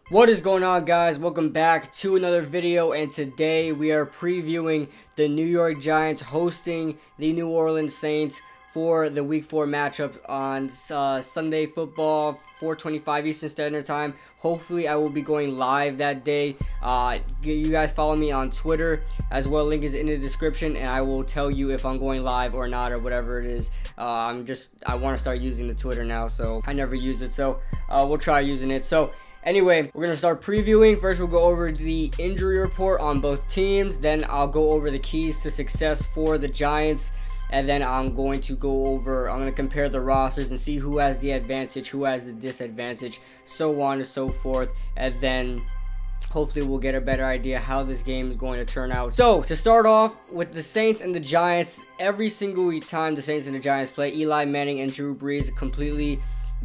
What is going on, guys? Welcome back to another video, and today we are previewing the New York Giants hosting the New Orleans Saints for the Week 4 matchup on Sunday Football, 4:25 Eastern Standard Time. Hopefully I will be going live that day. You guys follow me on Twitter as well. Link is in the description, and I will tell you if I'm going live or not, or whatever it is. I want to start using the Twitter now, so I never use it, so we'll try using it. So anyway, we're going to start previewing. First, we'll go over the injury report on both teams. Then I'll go over the keys to success for the Giants. And then I'm going to compare the rosters and see who has the advantage, who has the disadvantage, so on and so forth. And then hopefully we'll get a better idea how this game is going to turn out. So, to start off with the Saints and the Giants, every single time the Saints and the Giants play, Eli Manning and Drew Brees completely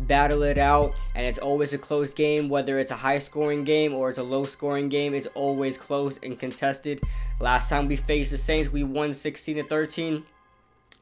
battle it out, and it's always a close game. Whether it's a high scoring game or it's a low scoring game, it's always close and contested. Last time we faced the Saints, we won 16-13.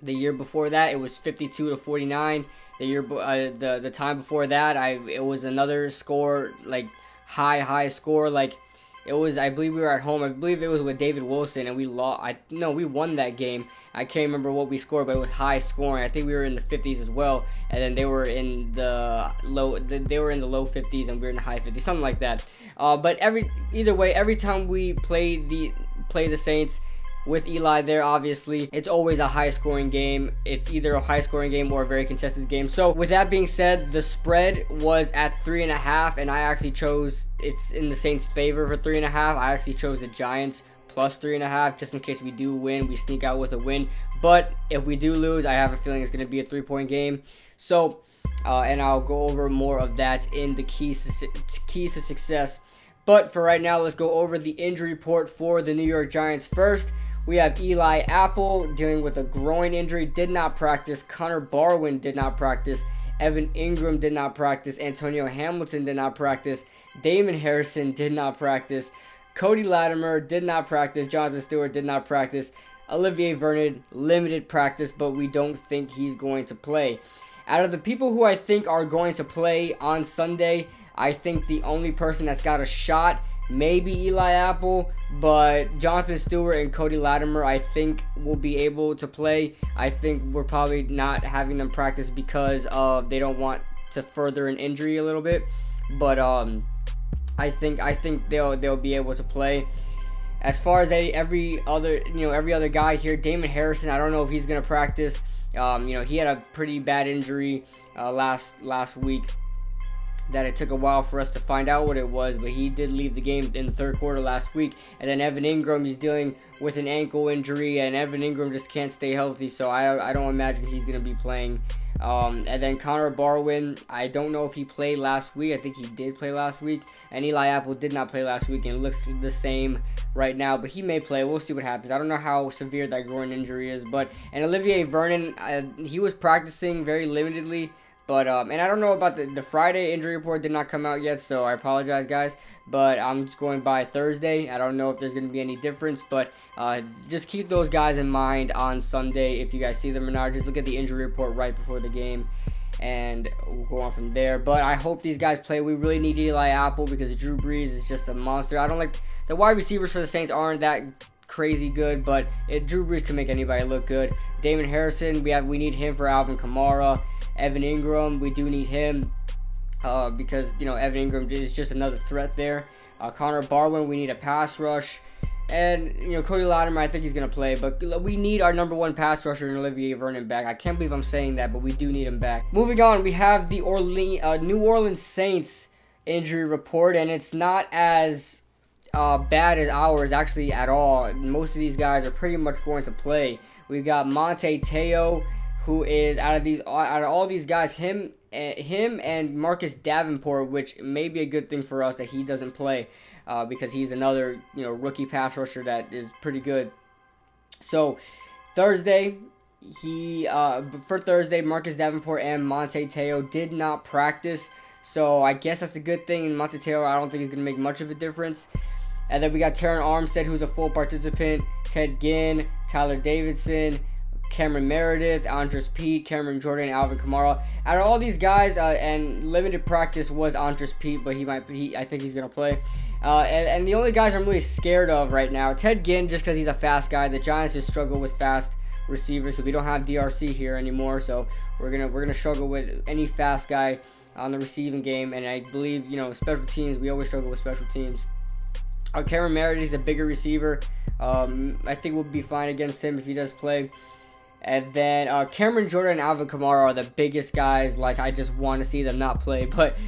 The year before that, it was 52-49. The time before that, it was another score, like high score. Like it was, I believe we were at home. I believe it was with David Wilson, and we lost. We won that game. I can't remember what we scored, but it was high scoring. I think we were in the 50s as well, and then they were in the low. They were in the low 50s, and we were in the high 50s, something like that. But either way, every time we play the Saints with Eli there, obviously it's always a high scoring game. It's either a high scoring game or a very contested game. So with that being said, the spread was at 3.5, and I actually chose, it's in the Saints' favor for 3.5. I actually chose the Giants plus 3.5, just in case we do win, we sneak out with a win. But if we do lose, I have a feeling it's going to be a 3-point game. So and I'll go over more of that in the keys to success. But for right now, let's go over the injury report for the New York Giants first. We have Eli Apple dealing with a groin injury, did not practice. Connor Barwin did not practice. Evan Ingram did not practice. Antonio Hamilton did not practice. Damon Harrison did not practice. Cody Latimer did not practice. Jonathan Stewart did not practice. Olivier Vernon, limited practice, but we don't think he's going to play. Out of the people who I think are going to play on Sunday, I think the only person that's got a shot may be Eli Apple, but Jonathan Stewart and Cody Latimer, I think, will be able to play. I think we're probably not having them practice because they don't want to further an injury a little bit. But I think they'll be able to play. As far as every other guy here, Damon Harrison, I don't know if he's gonna practice. He had a pretty bad injury last week that it took a while for us to find out what it was, but he did leave the game in the third quarter last week. And then Evan Ingram, he's dealing with an ankle injury, and Evan Ingram just can't stay healthy, so I don't imagine he's going to be playing. And then Connor Barwin, I don't know if he played last week. I think he did play last week. And Eli Apple did not play last week, and it looks the same right now, but he may play. We'll see what happens. I don't know how severe that groin injury is. And Olivier Vernon, he was practicing very limitedly. But, and I don't know about the Friday injury report, did not come out yet, so I apologize, guys. But I'm just going by Thursday. I don't know if there's going to be any difference, but just keep those guys in mind on Sunday if you guys see them or not. Just look at the injury report right before the game, and we'll go on from there. But I hope these guys play. We really need Eli Apple because Drew Brees is just a monster. I don't like the wide receivers for the Saints aren't that crazy good, but Drew Brees can make anybody look good. Damon Harrison, we need him for Alvin Kamara. Evan Ingram, we do need him because Evan Ingram is just another threat there. Connor Barwin, we need a pass rush, and Cody Latimer, I think he's gonna play, but we need our number one pass rusher in Olivier Vernon back. I can't believe I'm saying that, but we do need him back. Moving on, we have the New Orleans Saints injury report, and it's not as bad as ours actually at all. Most of these guys are pretty much going to play. We've got Manti Te'o, who is out of all these guys, him and Marcus Davenport, which may be a good thing for us that he doesn't play, because he's another rookie pass rusher that is pretty good. So Thursday, Marcus Davenport and Manti Te'o did not practice, so I guess that's a good thing. And Manti Te'o, I don't think he's gonna make much of a difference. And then we got Terron Armstead, who's a full participant, Ted Ginn, Tyler Davidson, Cameron Meredith, Andres Pete, Cameron Jordan, Alvin Kamara. Out of all these guys, and limited practice was Andres Pete, but I think he's gonna play. And the only guys I'm really scared of right now, Ted Ginn, just because he's a fast guy. The Giants just struggle with fast receivers, so we don't have DRC here anymore. So we're gonna struggle with any fast guy on the receiving game. And I believe, you know, special teams, we always struggle with special teams. Cameron Meredith is a bigger receiver. I think we'll be fine against him if he does play. And then Cameron Jordan and Alvin Kamara are the biggest guys. Like, I just want to see them not play. But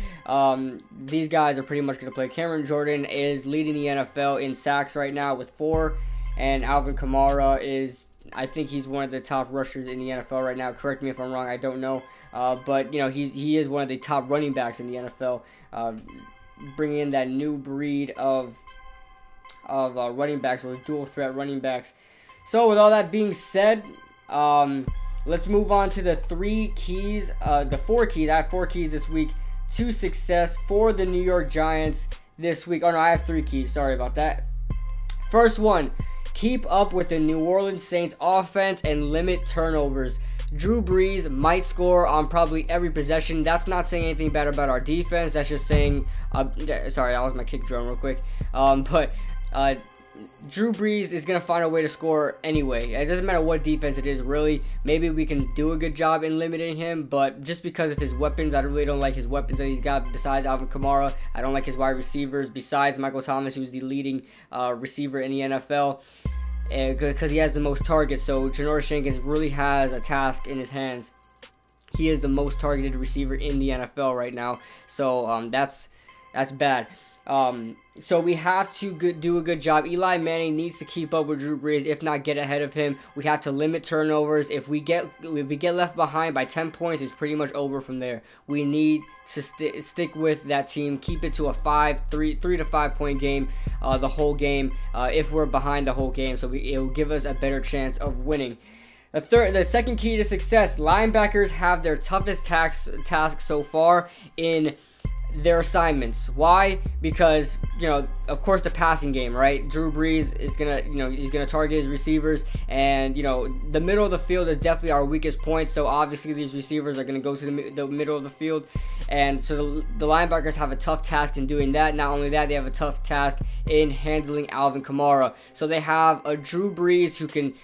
these guys are pretty much going to play. Cameron Jordan is leading the NFL in sacks right now with 4. And Alvin Kamara is, I think he's one of the top rushers in the NFL right now. Correct me if I'm wrong. I don't know. But, you know, he is one of the top running backs in the NFL. Bringing in that new breed of running backs, those dual threat running backs. So with all that being said, let's move on to the 3 keys, the 4 keys. I have 4 keys this week to success for the New York Giants this week. Oh no, I have 3 keys. Sorry about that. First one, keep up with the New Orleans Saints offense and limit turnovers. Drew Brees might score on probably every possession. That's not saying anything bad about our defense. That's just saying, sorry, that was my kick drum real quick. Drew Brees is going to find a way to score anyway. It doesn't matter what defense it is, really. Maybe we can do a good job in limiting him, but just because of his weapons, I really don't like his weapons that he's got besides Alvin Kamara. I don't like his wide receivers besides Michael Thomas, who's the leading receiver in the NFL, because he has the most targets. So Janoris Jenkins really has a task in his hands. He is the most targeted receiver in the NFL right now. So that's bad. So we have to do a good job. Eli Manning needs to keep up with Drew Brees, if not get ahead of him. We have to limit turnovers. If we get left behind by 10 points, it's pretty much over from there. We need to stick with that team, keep it to a 3 to 5 point game, the whole game. If we're behind the whole game, so it will give us a better chance of winning. The second key to success: linebackers have their toughest task so far in their assignments. Why? Because, you know, of course, the passing game, right? Drew Brees is gonna, you know, he's gonna target his receivers, and, you know, the middle of the field is definitely our weakest point. So obviously these receivers are gonna go to the middle of the field, and so the linebackers have a tough task in doing that. Not only that, they have a tough task in handling Alvin Kamara. So they have a Drew Brees who can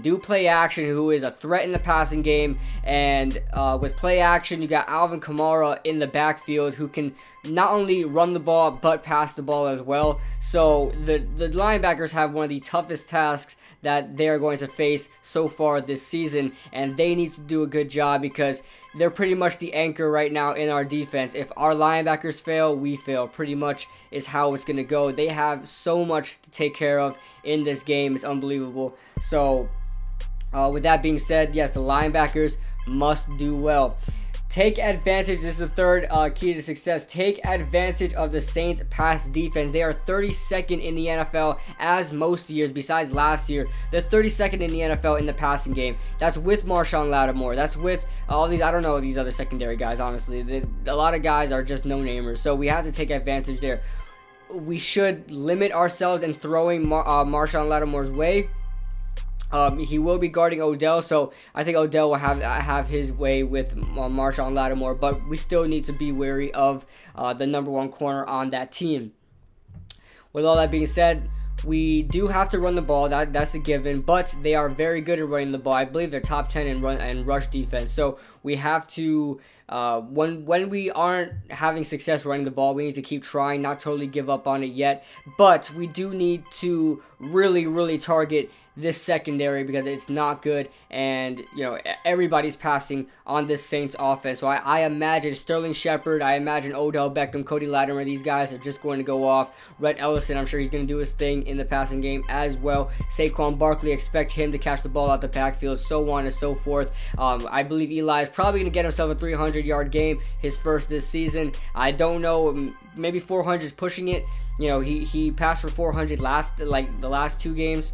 do play action, who is a threat in the passing game, and with play action, you got Alvin Kamara in the backfield who can not only run the ball but pass the ball as well. So the linebackers have one of the toughest tasks that they're going to face so far this season, and they need to do a good job because they're pretty much the anchor right now in our defense. If our linebackers fail, we fail. Pretty much is how it's going to go. They have so much to take care of in this game. It's unbelievable. So with that being said, yes, the linebackers must do well. Take advantage. This is the third key to success. Take advantage of the Saints' pass defense. They are 32nd in the NFL, as most years besides last year. They're 32nd in the NFL in the passing game. That's with Marshon Lattimore. That's with all these, I don't know these other secondary guys, honestly. A lot of guys are just no-namers. So we have to take advantage there. We should limit ourselves in throwing Marshon Lattimore's way. He will be guarding Odell, so I think Odell will have his way with Marshon Lattimore, but we still need to be wary of the #1 corner on that team. With all that being said, we do have to run the ball. That's a given, but they are very good at running the ball. I believe they're top 10 in run and rush defense. So we have to, when we aren't having success running the ball, we need to keep trying, not totally give up on it yet. But we do need to really target this secondary because it's not good, and you know everybody's passing on this Saints offense. So I imagine Sterling Shepard, I imagine Odell Beckham, Cody Latimer, these guys are just going to go off. Rhett Ellison, I'm sure he's going to do his thing in the passing game as well. Saquon Barkley, expect him to catch the ball out the backfield, so on and so forth. I believe Eli is probably going to get himself a 300-yard game, his first this season. I don't know, maybe 400 is pushing it. You know, he passed for 400 the last 2 games.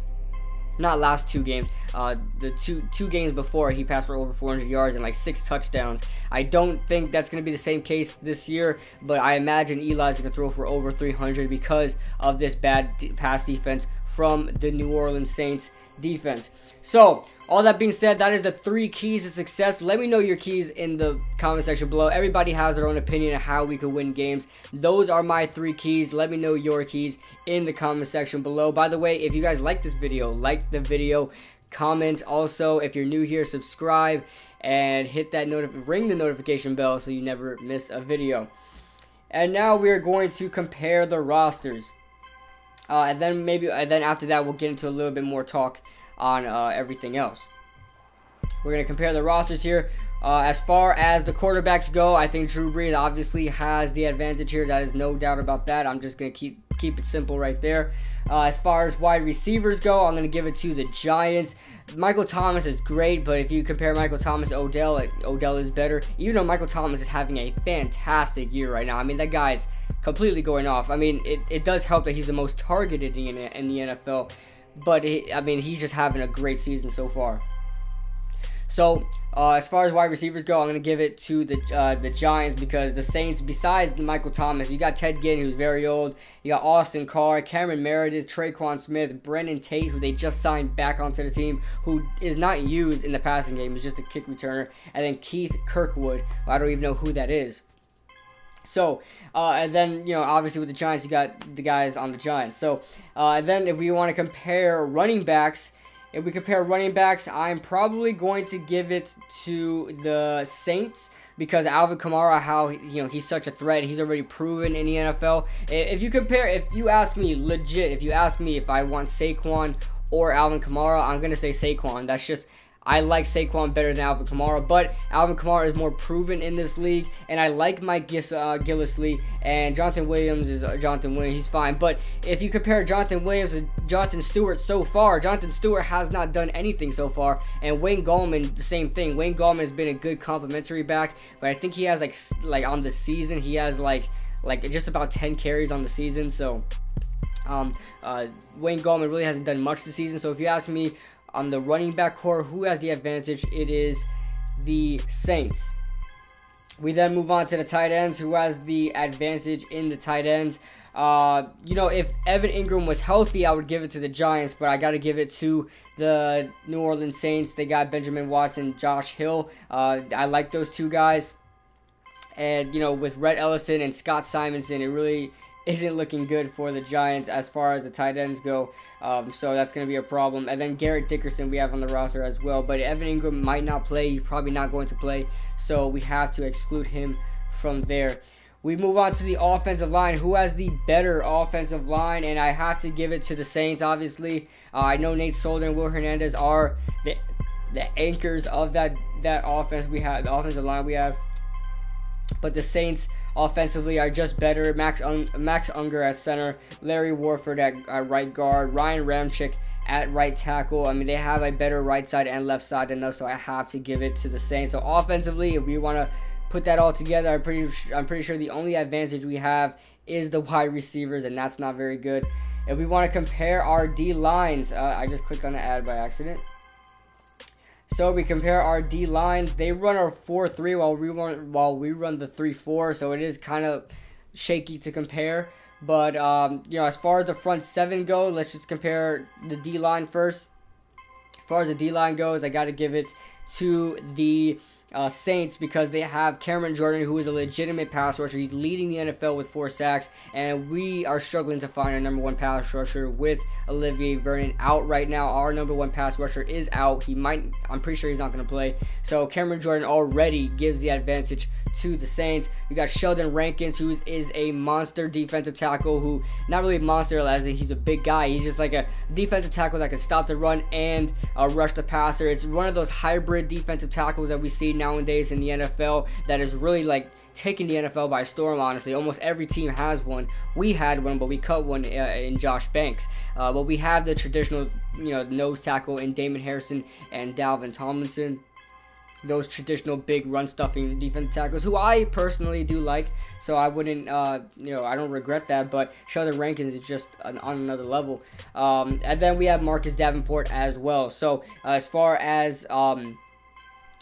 Not last 2 games, the two games before, he passed for over 400 yards and like 6 touchdowns. I don't think that's going to be the same case this year, but I imagine Eli's going to throw for over 300 because of this bad pass defense from the New Orleans Saints defense. So, all that being said, that is the 3 keys to success. Let me know your keys in the comment section below. Everybody has their own opinion of how we could win games. Those are my 3 keys. Let me know your keys in the comment section below. By the way, if you guys like this video, like the video, comment. Also, if you're new here, subscribe and hit that ring the notification bell so you never miss a video. And now we are going to compare the rosters. And then after that, we'll get into a little bit more talk on everything else. We're going to compare the rosters here. As far as the quarterbacks go, I think Drew Brees obviously has the advantage here. That is no doubt about that. I'm just going to keep it simple right there. As far as wide receivers go, I'm going to give it to the Giants. Michael Thomas is great, but if you compare Michael Thomas to Odell, Odell is better. Even though Michael Thomas is having a fantastic year right now. I mean, that guy's completely going off. I mean, it does help that he's the most targeted in the NFL. But, I mean, he's just having a great season so far. So, as far as wide receivers go, I'm going to give it to the Giants, because the Saints, besides Michael Thomas, you got Ted Ginn, who's very old. You got Austin Carr, Cameron Meredith, Traquan Smith, Brennan Tate, who they just signed back onto the team, who is not used in the passing game. He's just a kick returner. And then Keith Kirkwood. I don't even know who that is. So, and then, you know, obviously with the Giants, you got the guys on the Giants. So, and then if we want to compare running backs, I'm probably going to give it to the Saints, because Alvin Kamara, he's such a threat. He's already proven in the NFL. If you ask me legit, if you ask me if I want Saquon or Alvin Kamara, I'm going to say Saquon. That's just, I like Saquon better than Alvin Kamara, but Alvin Kamara is more proven in this league, and I like Mike Gillislee, and Jonathan Williams is Jonathan Williams. He's fine, but if you compare Jonathan Williams to Jonathan Stewart so far, Jonathan Stewart has not done anything so far, and Wayne Gallman, the same thing. Wayne Gallman has been a good complimentary back, but I think he has like on the season, he has like just about 10 carries on the season, so Wayne Gallman really hasn't done much this season. So if you ask me, on the running back core, who has the advantage? It is the Saints. We then move on to the tight ends. Who has the advantage in the tight ends? You know, if Evan Ingram was healthy, I would give it to the Giants, but I got to give it to the New Orleans Saints. They got Benjamin Watson, Josh Hill. I like those 2 guys. And, you know, with Rhett Ellison and Scott Simonson, it really isn't looking good for the Giants as far as the tight ends go, so that's going to be a problem. And then Garrett Dickerson we have on the roster as well, but Evan Ingram might not play. He's probably not going to play, so we have to exclude him from there. We move on to the offensive line. Who has the better offensive line? And I have to give it to the Saints, obviously. I know Nate Solder and Will Hernandez are the anchors of that offense we have, the offensive line we have, but the Saints offensively are just better. Max Unger at center, Larry Warford at right guard, Ryan Ramczyk at right tackle. I mean, they have a better right side and left side than us, so I have to give it to the Saints. So offensively, if we want to put that all together, I'm pretty sure the only advantage we have is the wide receivers, and that's not very good. If we want to compare our D lines, I just clicked on the ad by accident. So we compare our D lines. They run our 4-3 while we run the 3-4. So it is kind of shaky to compare. But you know, as far as the front 7 go, let's just compare the D line first. As far as the D line goes, I got to give it to the Saints, because they have Cameron Jordan, who is a legitimate pass rusher. He's leading the NFL with 4 sacks, and we are struggling to find our number 1 pass rusher with Olivier Vernon out right now. Our number 1 pass rusher is out. I'm pretty sure he's not going to play. So Cameron Jordan already gives the advantage to the Saints. We got Sheldon Rankins, who is a monster defensive tackle, who, not really a monster as in he's a big guy. He's just like a defensive tackle that can stop the run and rush the passer. It's one of those hybrid defensive tackles that we see nowadays in the NFL that is really like taking the NFL by storm, honestly. Almost every team has one. We had one, but we cut one in Josh Banks. But we have the traditional, you know, nose tackle in Damon Harrison and Dalvin Tomlinson. Those traditional big run stuffing defensive tackles, who I personally do like, so I wouldn't, you know, I don't regret that. But Sheldon Rankins is just on another level. And then we have Marcus Davenport as well. So as far as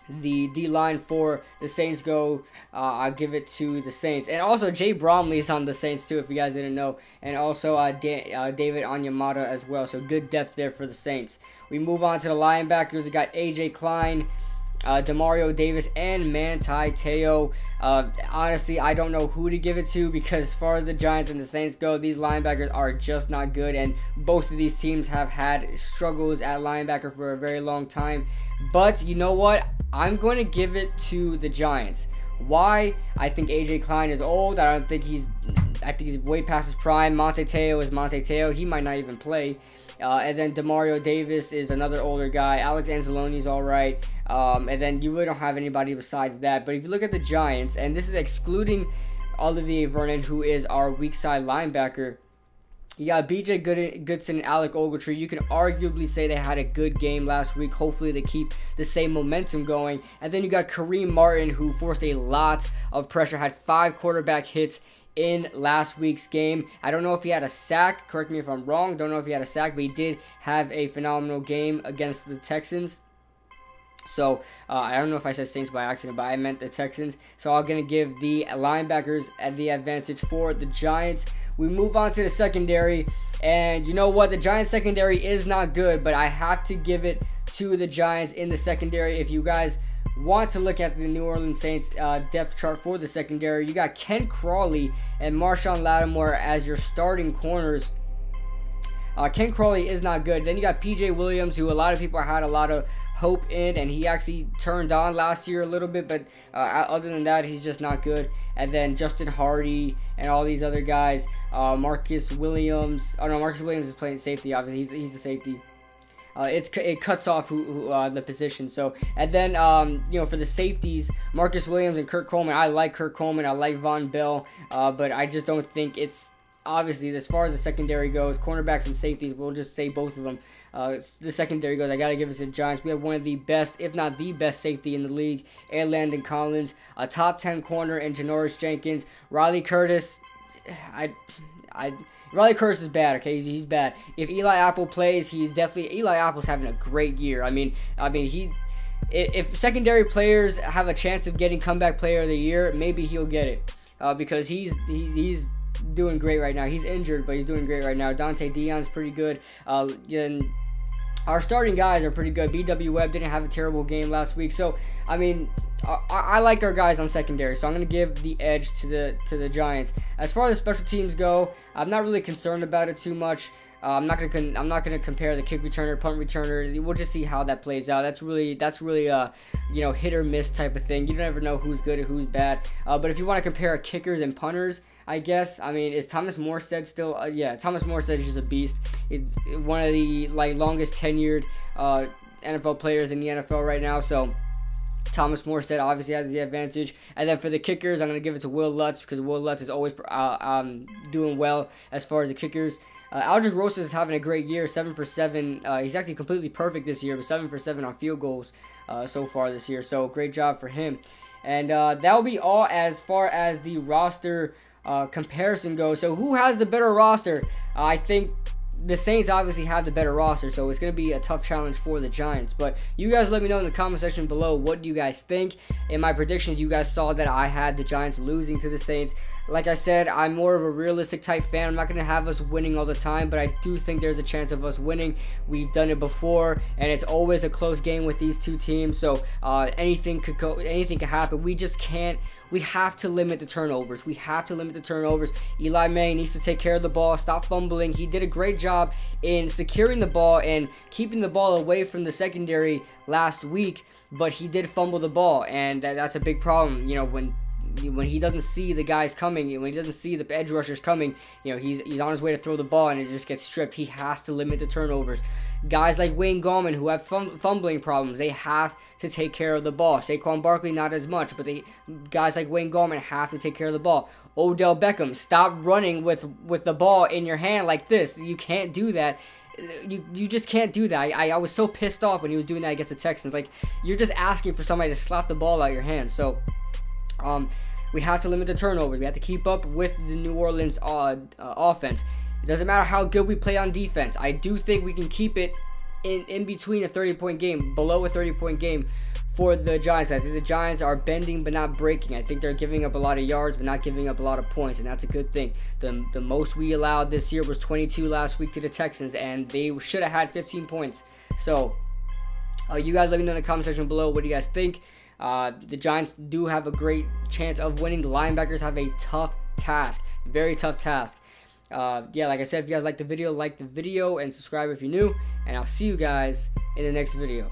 the D-line for the Saints go, I'll give it to the Saints. And also, Jay Bromley's on the Saints too, if you guys didn't know. And also David Onyemata as well. So good depth there for the Saints. We move on to the linebackers. We got A.J. Klein, Demario Davis, and Manti Te'o. Honestly, I don't know who to give it to, because as far as the Giants and the Saints go, these linebackers are just not good, and both of these teams have had struggles at linebacker for a very long time. But you know what? I'm going to give it to the Giants. Why? I think A.J. Klein is old. I think he's way past his prime. Manti Te'o is Manti Te'o. He might not even play. And then Demario Davis is another older guy. Alex Anzalone's all right. And then you really don't have anybody besides that. But if you look at the Giants, and this is excluding Olivier Vernon, who is our weak side linebacker, you got B.J. Goodson and Alec Ogletree. You can arguably say they had a good game last week. Hopefully they keep the same momentum going. And then you got Kareem Martin, who forced a lot of pressure, had 5 quarterback hits in last week's game. I don't know if he had a sack. Correct me if I'm wrong. Don't know if he had a sack, but he did have a phenomenal game against the Texans. So, I don't know if I said Saints by accident, but I meant the Texans. So, I'm going to give the linebackers the advantage for the Giants. We move on to the secondary. And you know what? The Giants secondary is not good, but I have to give it to the Giants in the secondary. If you guys want to look at the New Orleans Saints depth chart for the secondary, you got Ken Crawley and Marshawn Lattimore as your starting corners. Ken Crawley is not good. Then you got P.J. Williams, who a lot of people had a lot of hope in, and he actually turned on last year a little bit, but other than that, he's just not good. And then Justin Hardy and all these other guys. Marcus Williams. Oh no, Marcus Williams is playing safety. Obviously, he's a safety. It cuts off the position. So, and then you know, for the safeties, Marcus Williams and Kurt Coleman. I like Kurt Coleman. I like Von Bell, but I just don't think it's, obviously, as far as the secondary goes, cornerbacks and safeties, we'll just say both of them. The secondary goes, I got to give it to the Giants. We have one of the best, if not the best safety in the league, and Landon Collins, a top 10 corner in Janoris Jenkins. Riley Curtis, Riley Curtis is bad, okay? He's bad. If Eli Apple plays, he's definitely, Eli Apple's having a great year. I mean, if secondary players have a chance of getting comeback player of the year, maybe he'll get it, because he's doing great right now. He's injured, but he's doing great right now. Dante Dion's pretty good. And our starting guys are pretty good. B.W. Webb didn't have a terrible game last week. So, I mean, I like our guys on secondary, so I'm going to give the edge to the Giants. As far as special teams go, I'm not really concerned about it too much. I'm not gonna compare the kick returner, punt returner. We'll just see how that plays out. That's really you know, hit or miss type of thing. You never know who's good and who's bad. But if you want to compare kickers and punters, I guess, I mean, is Thomas Morstead still? Yeah, Thomas Morstead is just a beast. It's one of the longest tenured NFL players in the NFL right now. So Thomas Morstead obviously has the advantage. And then for the kickers, I'm going to give it to Will Lutz, because Will Lutz is always doing well as far as the kickers. Aldrick Rosas is having a great year, 7 for 7. He's actually completely perfect this year, but 7 for 7 on field goals so far this year. So great job for him. And that will be all as far as the roster comparison goes. So who has the better roster? I think the Saints obviously have the better roster, so it's going to be a tough challenge for the Giants. But you guys let me know in the comment section below, what do you guys think? In my predictions, you guys saw that I had the Giants losing to the Saints. Like I said, I'm more of a realistic type fan. I'm not going to have us winning all the time, but I do think there's a chance of us winning. We've done it before, and it's always a close game with these two teams, so anything could happen. We just can't. We have to limit the turnovers. We have to limit the turnovers. Eli Manning needs to take care of the ball, stop fumbling. He did a great job in securing the ball and keeping the ball away from the secondary last week, but he did fumble the ball, and that's a big problem. You know, when he doesn't see the guys coming, when he doesn't see the edge rushers coming, you know, he's on his way to throw the ball and it just gets stripped. He has to limit the turnovers. Guys like Wayne Gallman, who have fumbling problems, they have to take care of the ball. Saquon Barkley, not as much, but guys like Wayne Gallman have to take care of the ball. Odell Beckham, stop running with the ball in your hand like this. You can't do that. You just can't do that. I was so pissed off when he was doing that against the Texans. Like, you're just asking for somebody to slap the ball out of your hand. So, we have to limit the turnovers. We have to keep up with the New Orleans offense. It doesn't matter how good we play on defense. I do think we can keep it in between a 30-point game, below a 30-point game for the Giants. I think the Giants are bending but not breaking. I think they're giving up a lot of yards but not giving up a lot of points, and that's a good thing. The most we allowed this year was 22 last week to the Texans, and they should have had 15 points. So you guys let me know in the comment section below, what do you guys think? The Giants do have a great chance of winning. The linebackers have a tough task, very tough task. Yeah, like I said, if you guys like the video and subscribe if you're new, and I'll see you guys in the next video.